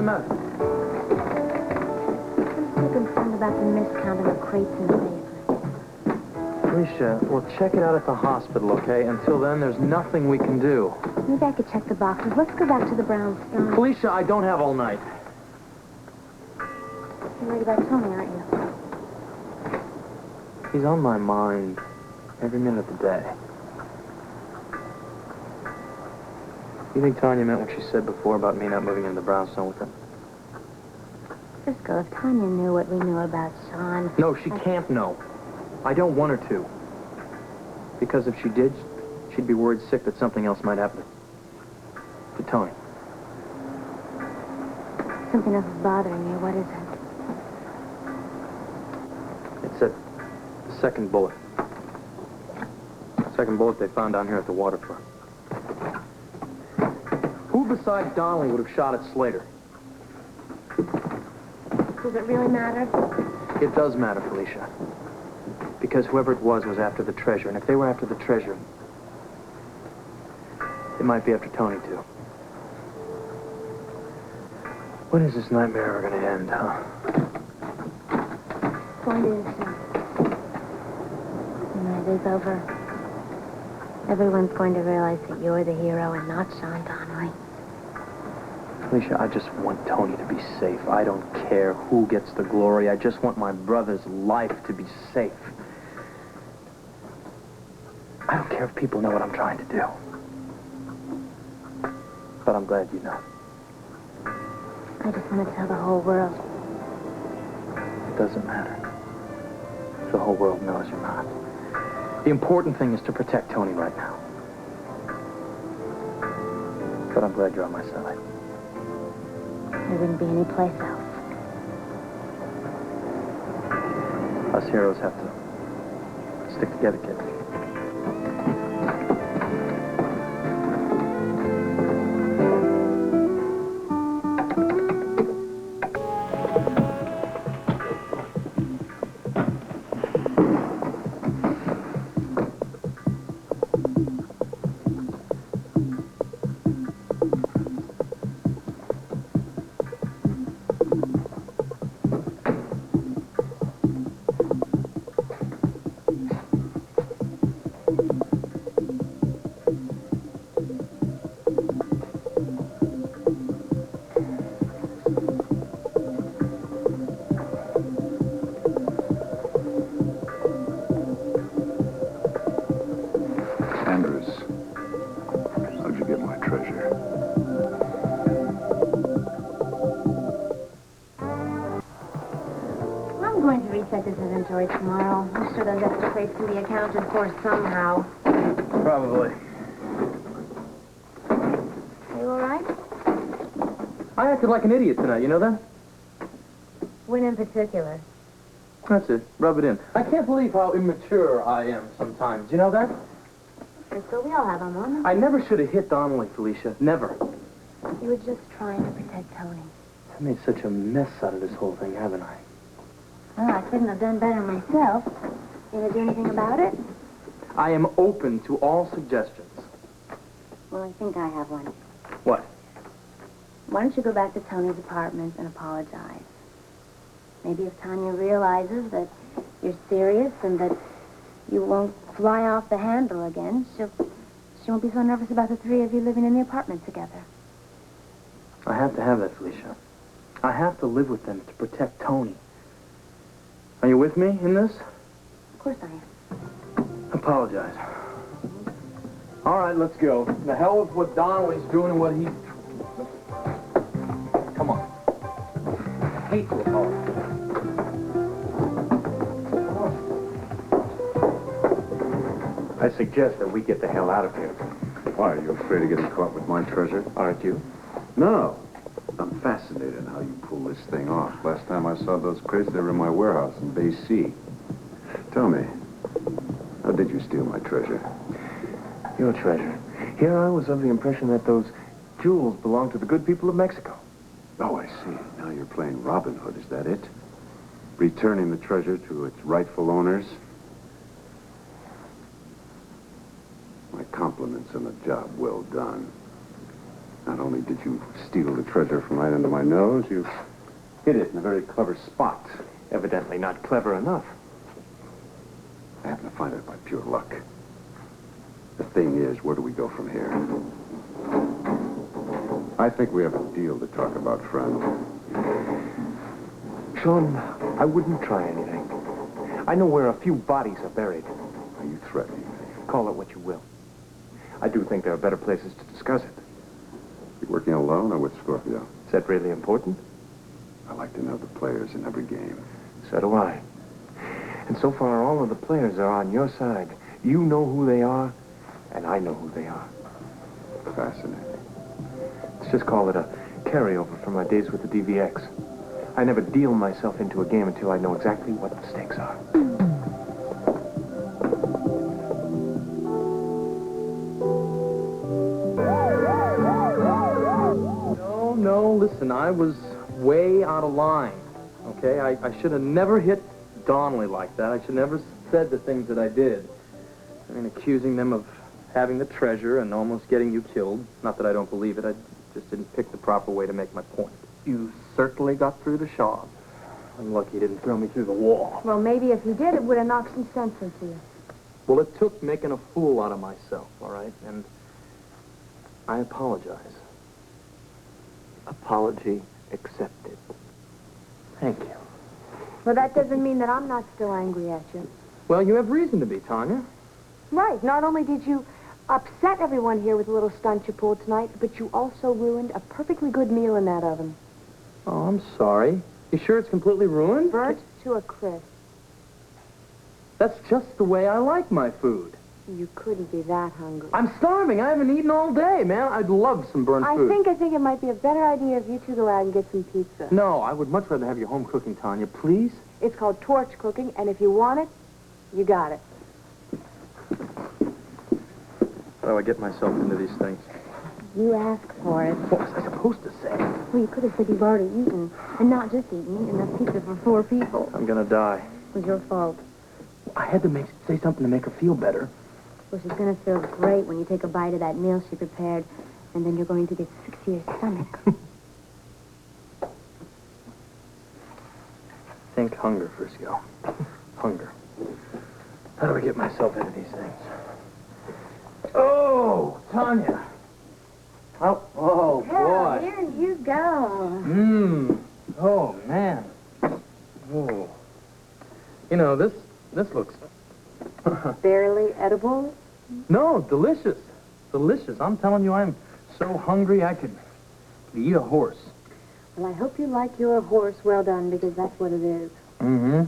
the matter? I'm still concerned about the miscount of the crates in the basement. Felicia, we'll check it out at the hospital, okay? Until then, there's nothing we can do. Maybe I could check the boxes. Let's go back to the brownstone. Felicia, I don't have all night. You're worried about Tony, aren't you? He's on my mind every minute of the day. You think Tanya meant what she said before about me not moving into the brownstone with her? Frisco, if Tanya knew what we knew about Sean... No, she can't know. I don't want her to. Because if she did, she'd be worried sick that something else might happen to Tony. Something else is bothering you. What is it? It's that second bullet. Second bullet they found down here at the waterfront. Who besides Donnelly would have shot at Slater? Does it really matter? It does matter, Felicia. Because whoever it was after the treasure. And if they were after the treasure, they might be after Tony, too. When is this nightmare ever going to end, huh? It's going to soon. When it is over, everyone's going to realize that you're the hero and not Sean Donnelly. Felicia, I just want Tony to be safe. I don't care who gets the glory. I just want my brother's life to be safe. I don't care if people know what I'm trying to do. But I'm glad you know. I just want to tell the whole world. It doesn't matter. The whole world knows you're not. The important thing is to protect Tony right now. But I'm glad you're on my side. There wouldn't be any place else. Us heroes have to stick together, kid. Reset this inventory tomorrow. I'm sure those extra crates can be accounted for somehow. Probably. Are you all right? I acted like an idiot tonight, you know that? When in particular? That's it. Rub it in. I can't believe how immature I am sometimes. You know that? Frisco, we all have our moments. I never should have hit Donnelly, Felicia. Never. You were just trying to protect Tony. I made such a mess out of this whole thing, haven't I? Well, I couldn't have done better myself. You gonna do anything about it? I am open to all suggestions. Well, I think I have one. What? Why don't you go back to Tony's apartment and apologize? Maybe if Tanya realizes that you're serious and that you won't fly off the handle again, she won't be so nervous about the three of you living in the apartment together. I have to have that, Felicia. I have to live with them to protect Tony. Are you with me in this? Of course I am. Apologize. All right, let's go. The hell with what Donnelly's doing and what he... Come on. I hate to apologize. I suggest that we get the hell out of here. Why, are you afraid of getting caught with my treasure? Aren't you? No. I'm fascinated in how you pull this thing off. Last time I saw those crates, they were in my warehouse in Bay C. Tell me, how did you steal my treasure? Your treasure. Here I was under the impression that those jewels belonged to the good people of Mexico. Oh, I see. Now you're playing Robin Hood, is that it? Returning the treasure to its rightful owners? My compliments on a job well done. Not only did you steal the treasure from right under my nose, you hid it in a very clever spot. Evidently not clever enough. I happened to find it by pure luck. The thing is, where do we go from here? I think we have a deal to talk about, friend. Sean, I wouldn't try anything. I know where a few bodies are buried. Are you threatening me? Call it what you will. I do think there are better places to discuss it. You working alone or with Scorpio? Is that really important? I like to know the players in every game. So do I. And so far, all of the players are on your side. You know who they are, and I know who they are. Fascinating. Let's just call it a carryover from my days with the DVX. I never deal myself into a game until I know exactly what the stakes are. No, listen, I was way out of line, okay? I should have never hit Donnelly like that. I should never said the things that I did. I mean, accusing them of having the treasure and almost getting you killed. Not that I don't believe it, I just didn't pick the proper way to make my point. You certainly got through to Shaw. I'm lucky he didn't throw me through the wall. Well, maybe if he did, it would have knocked some sense into you. Well, it took making a fool out of myself, all right? And I apologize. Apology accepted. Thank you. Well, that doesn't mean that I'm not still angry at you. Well, you have reason to be, Tanya. Right. Not only did you upset everyone here with the little stunt you pulled tonight, but you also ruined a perfectly good meal in that oven. Oh, I'm sorry. You sure it's completely ruined? Burnt to a crisp. That's just the way I like my food. You couldn't be that hungry. I'm starving. I haven't eaten all day, man. I'd love some burnt food. I think it might be a better idea if you two go out and get some pizza. No, I would much rather have your home cooking, Tanya. Please? It's called torch cooking, and if you want it, you got it. How do I get myself into these things? You asked for it. What was I supposed to say? Well, you could have said you've already eaten, and not just eaten, enough pizza for 4 people. I'm gonna die. It was your fault. I had to say something to make her feel better. Well, she's going to feel great when you take a bite of that meal she prepared, and then you're going to get sick to your stomach. Think hunger, Frisco. Hunger. How do I get myself into these things? Oh, Tanya. Oh, boy. Here you go. Oh, man. Oh. You know, this looks... Barely edible? No, delicious. Delicious. I'm telling you, I'm so hungry I could eat a horse. Well, I hope you like your horse well done, because that's what it is. Mm-hmm.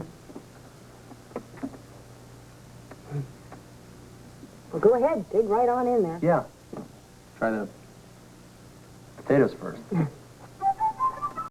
Well, go ahead. Dig right on in there. Yeah. Try the potatoes first.